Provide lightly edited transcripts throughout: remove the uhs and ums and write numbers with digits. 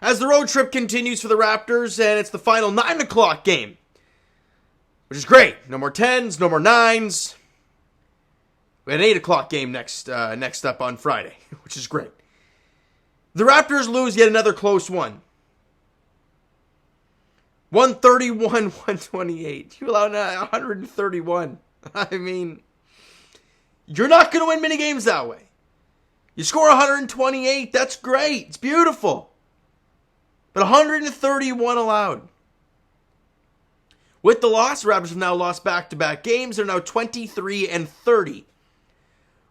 as the road trip continues for the Raptors, and it's the final 9 o'clock game, which is great. No more 10s, no more 9s. We had an 8 o'clock game next up on Friday, which is great. The Raptors lose yet another close one. 131-128. You allowed 131. I mean, you're not going to win many games that way. You score 128, that's great. It's beautiful. But 131 allowed. With the loss, the Raptors have now lost back-to-back games. They're now 23-30.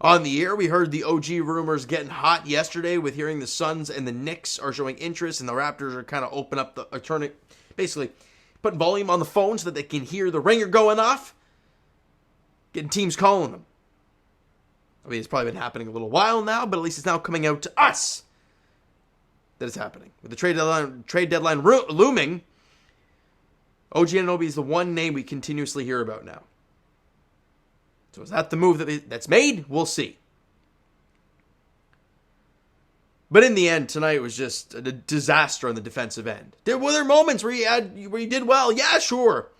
On the year, we heard the OG rumors getting hot yesterday with hearing the Suns and the Knicks are showing interest, and the Raptors are kind of open up the basically putting volume on the phone so that they can hear the ringer going off. Getting teams calling them. I mean, it's probably been happening a little while now, but at least it's now coming out to us that it's happening. With the trade deadline looming, OG Anunoby is the one name we continuously hear about now. So is that the move that's made? We'll see. But in the end, tonight was just a disaster on the defensive end. Were there moments where you did well? Yeah, sure.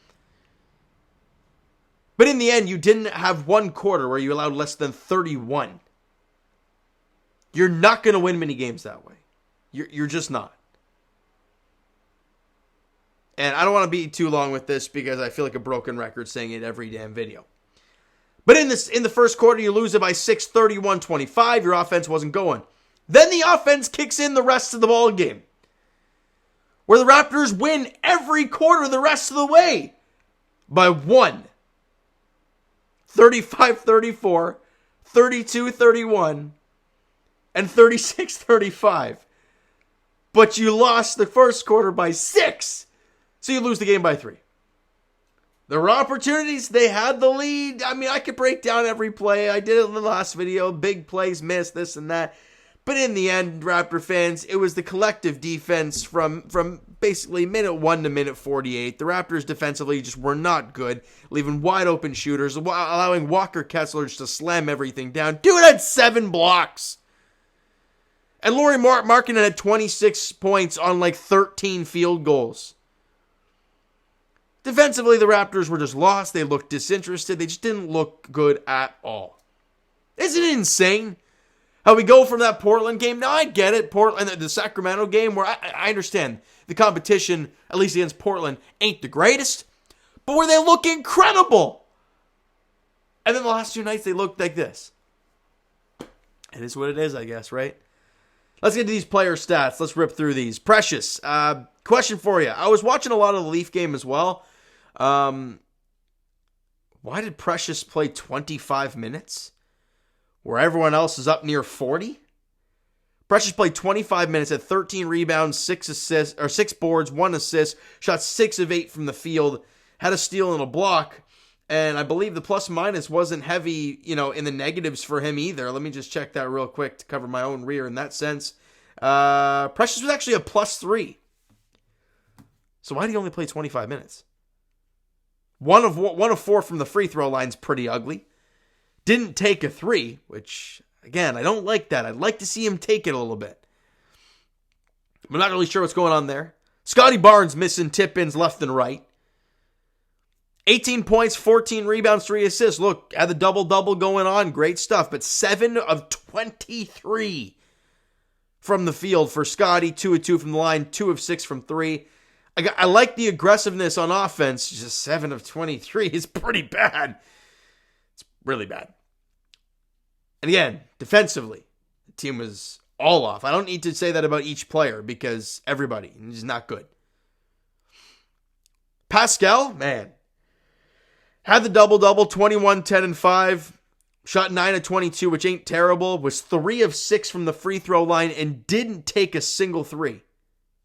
But in the end, you didn't have one quarter where you allowed less than 31. You're not going to win many games that way. You're just not. And I don't want to be too long with this because I feel like a broken record saying it every damn video. But in the first quarter, you lose it by 6, 31-25. Your offense wasn't going. Then the offense kicks in the rest of the ball game, where the Raptors win every quarter the rest of the way by 1. 35-34, 32-31, and 36-35. But you lost the first quarter by 6, so you lose the game by 3. There were opportunities. They had the lead. I mean, I could break down every play. I did it in the last video. Big plays, missed, this and that. But in the end, Raptor fans, it was the collective defense from basically minute 1 to minute 48. The Raptors defensively just were not good, leaving wide open shooters, allowing Walker Kessler just to slam everything down. Dude had 7 blocks. And Lauri Markkanen had 26 points on like 13 field goals. Defensively, the Raptors were just lost. They looked disinterested. They just didn't look good at all. Isn't it insane how we go from that Portland game? Now, I get it. Portland, the Sacramento game, where I understand the competition, at least against Portland, ain't the greatest. But where they look incredible. And then the last 2 nights, they looked like this. It is what it is, I guess, right? Let's get to these player stats. Let's rip through these. Precious, question for you. I was watching a lot of the Leaf game as well. Why did Precious play 25 minutes where everyone else is up near 40? Precious played 25 minutes, had 13 rebounds, 6 boards, 1 assist, shot 6 of 8 from the field, had a steal and a block, and I believe the plus minus wasn't heavy, in the negatives for him either. Let me just check that real quick to cover my own rear in that sense. Precious was actually a plus 3. So why did he only play 25 minutes? One of 4 from the free throw line's pretty ugly. Didn't take a 3, which, again, I don't like that. I'd like to see him take it a little bit. I'm not really sure what's going on there. Scotty Barnes missing tip-ins left and right. 18 points, 14 rebounds, 3 assists. Look, had the double-double going on. Great stuff. But 7 of 23 from the field for Scotty. 2 of 2 from the line. 2 of 6 from 3. I like the aggressiveness on offense. Just 7 of 23 is pretty bad. It's really bad. And again, defensively, the team was all off. I don't need to say that about each player because everybody is not good. Pascal, man, had the double-double, 21, 10, and 5. Shot 9 of 22, which ain't terrible. Was 3 of 6 from the free throw line and didn't take a single 3.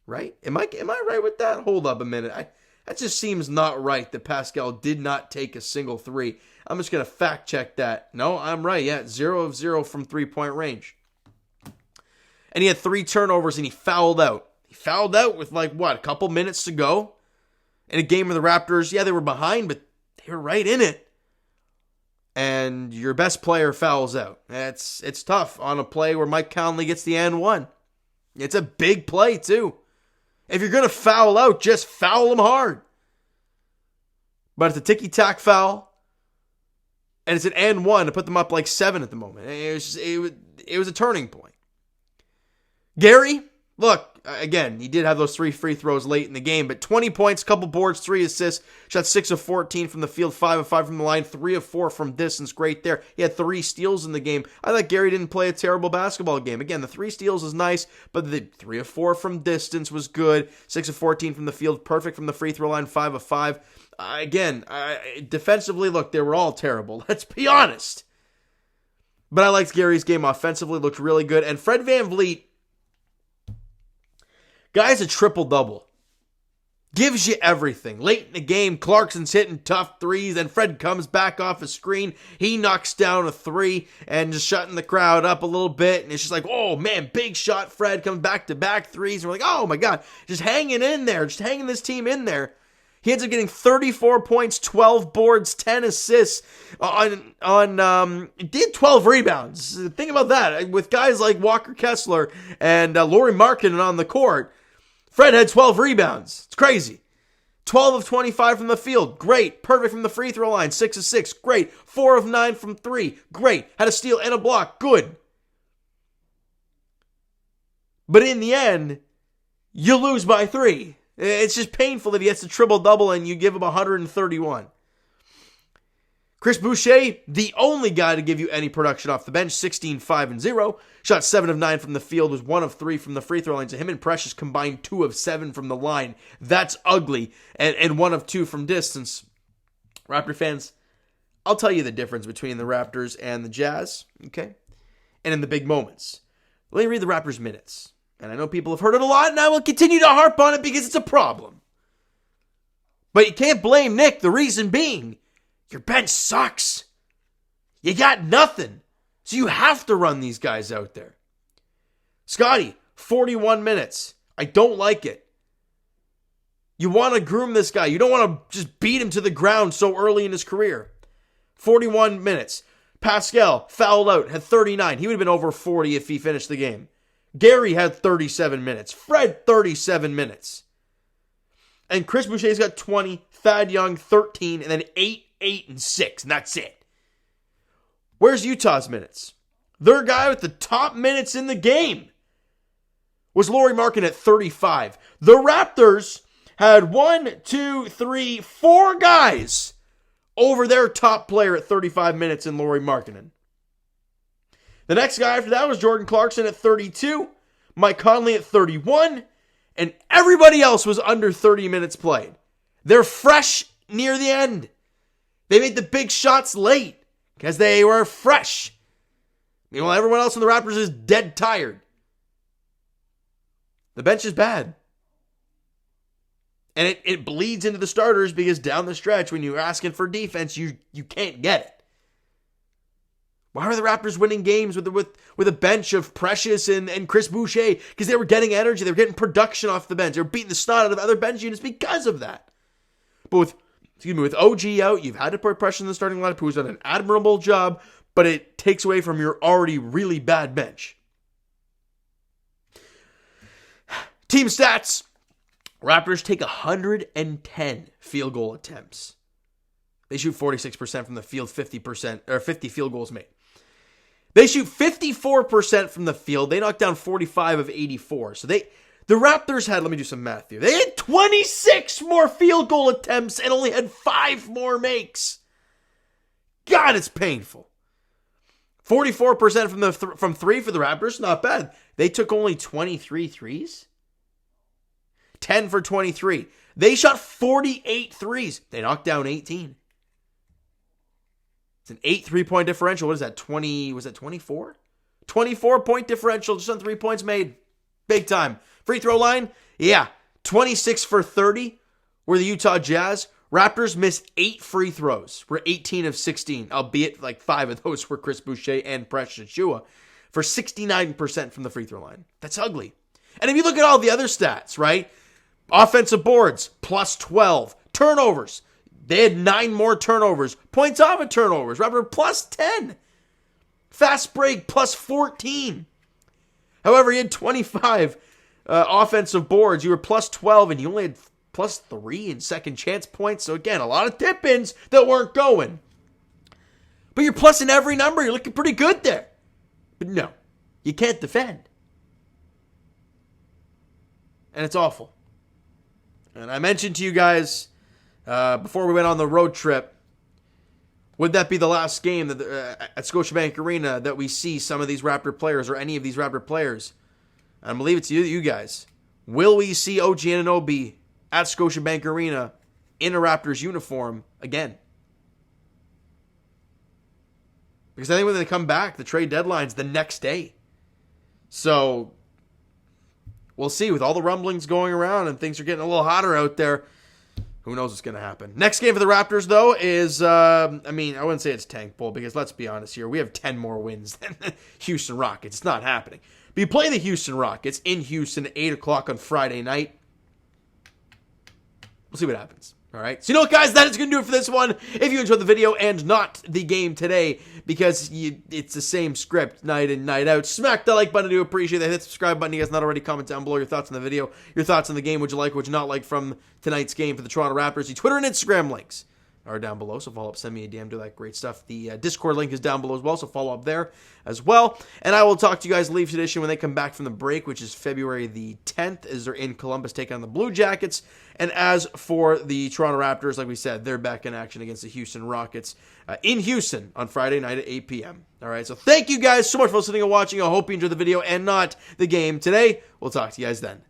Right? Am I right with that? Hold up a minute. That just seems not right that Pascal did not take a single 3. I'm just going to fact check that. No, I'm right. Yeah, 0 of 0 from 3-point range. And he had 3 turnovers and he fouled out. He fouled out with a couple minutes to go. In a game where the Raptors, yeah, they were behind, but they were right in it. And your best player fouls out. It's tough on a play where Mike Conley gets the and one. It's a big play, too. If you're going to foul out, just foul them hard. But it's a ticky-tack foul, and it's an and one to put them up like 7 at the moment. It was a turning point. Gary, look, again, he did have those 3 free throws late in the game, but 20 points, couple boards, 3 assists, shot 6 of 14 from the field, 5 of 5 from the line, 3 of 4 from distance. Great there. He had 3 steals in the game. I thought Gary didn't play a terrible basketball game. Again, the 3 steals is nice, but the 3 of 4 from distance was good. 6 of 14 from the field, perfect from the free throw line, 5 of 5. Defensively, look, they were all terrible. Let's be honest. But I liked Gary's game offensively, looked really good. And Fred VanVleet, guy's a triple-double. Gives you everything. Late in the game, Clarkson's hitting tough threes, and Fred comes back off a screen. He knocks down a 3 and just shutting the crowd up a little bit. And it's just like, oh, man, big shot. Fred comes back-to-back threes. And we're like, oh, my God, just hanging in there. Just hanging this team in there. He ends up getting 34 points, 12 boards, 10 assists, did 12 rebounds. Think about that. With guys like Walker Kessler and Lauri Markkanen on the court, Fred had 12 rebounds. It's crazy. 12 of 25 from the field. Great. Perfect from the free throw line. 6 of 6. Great. 4 of 9 from 3. Great. Had a steal and a block. Good. But in the end, you lose by 3. It's just painful that he gets a triple-double and you give him 131. Chris Boucher, the only guy to give you any production off the bench, 16, 5, and 0. Shot 7 of 9 from the field, was 1 of 3 from the free throw line. So him and Precious combined 2 of 7 from the line. That's ugly. And 1 of 2 from distance. Raptor fans, I'll tell you the difference between the Raptors and the Jazz, okay? And in the big moments. Let me read the Raptors' minutes. And I know people have heard it a lot, and I will continue to harp on it because it's a problem. But you can't blame Nick, the reason being, your bench sucks. You got nothing. So you have to run these guys out there. Scotty, 41 minutes. I don't like it. You want to groom this guy. You don't want to just beat him to the ground so early in his career. 41 minutes. Pascal fouled out, had 39. He would have been over 40 if he finished the game. Gary had 37 minutes. Fred, 37 minutes. And Chris Boucher's got 20. Thad Young, 13. And then 8, 8, and 6. And that's it. Where's Utah's minutes? Their guy with the top minutes in the game was Lauri Markkanen at 35. The Raptors had 4 guys over their top player at 35 minutes in Lauri Markkanen. The next guy after that was Jordan Clarkson at 32, Mike Conley at 31, and everybody else was under 30 minutes played. They're fresh near the end. They made the big shots late because they were fresh. Meanwhile, everyone else in the Raptors is dead tired. The bench is bad. And it bleeds into the starters because down the stretch, when you're asking for defense, you can't get it. Why are the Raptors winning games with a bench of Precious and Chris Boucher? Because they were getting energy. They were getting production off the bench. They were beating the snot out of other bench units because of that. But with OG out, you've had to put pressure in the starting lineup, who's done an admirable job, but it takes away from your already really bad bench. Team stats. Raptors take 110 field goal attempts. They shoot 46% from the field, 50 field goals made. They shoot 54% from the field. They knocked down 45 of 84. So the Raptors had, let me do some math here. They had 26 more field goal attempts and only had 5 more makes. God, it's painful. 44% from 3 for the Raptors, not bad. They took only 23 threes. 10 for 23. They shot 48 threes. They knocked down 18. It's an 8 3-point differential. What is that? 20? Was that 24? 24-point differential just on 3 points made. Big time. Free throw line? Yeah. 26 for 30 were the Utah Jazz. Raptors missed 8 free throws. We're 18 of 16, albeit like 5 of those were Chris Boucher and Precious Achiuwa for 69% from the free throw line. That's ugly. And if you look at all the other stats, right? Offensive boards, plus 12. Turnovers. They had 9 more turnovers. Points off of turnovers. Raptors plus 10. Fast break plus 14. However, he had 25 offensive boards. You were plus 12, and you only had plus 3 in second chance points. So again, a lot of tip-ins that weren't going. But you're plus in every number. You're looking pretty good there. But no, you can't defend. And it's awful. And I mentioned to you guys before we went on the road trip, would that be the last game that at Scotiabank Arena that we see some of these Raptor players or any of these Raptor players? And I'm going to leave it to you guys. Will we see OG Anunoby at Scotiabank Arena in a Raptors uniform again? Because I think when they come back, the trade deadline's the next day. So we'll see. With all the rumblings going around and things are getting a little hotter out there, who knows what's going to happen. Next game for the Raptors, though, is, I wouldn't say it's tank bull, because let's be honest here, we have 10 more wins than the Houston Rockets. It's not happening. But you play the Houston Rockets in Houston at 8 o'clock on Friday night. We'll see what happens. All right. So, you know what, guys? That is going to do it for this one. If you enjoyed the video and not the game today, because it's the same script night in, night out, smack that like button. I do appreciate that. Hit the subscribe button. You guys not already, comment down below your thoughts on the video, your thoughts on the game. Would you like, would you not like from tonight's game for the Toronto Raptors? The Twitter and Instagram links are down below, so follow up, send me a DM, do that great stuff. The Discord link is down below as well, so follow up there as well. And I will talk to you guys Leafs edition when they come back from the break, which is February the 10th, as they're in Columbus taking on the Blue Jackets. And as for the Toronto Raptors, like we said, they're back in action against the Houston Rockets in Houston on Friday night at 8 p.m. All right, so thank you guys so much for listening and watching. I hope you enjoyed the video and not the game today. We'll talk to you guys then.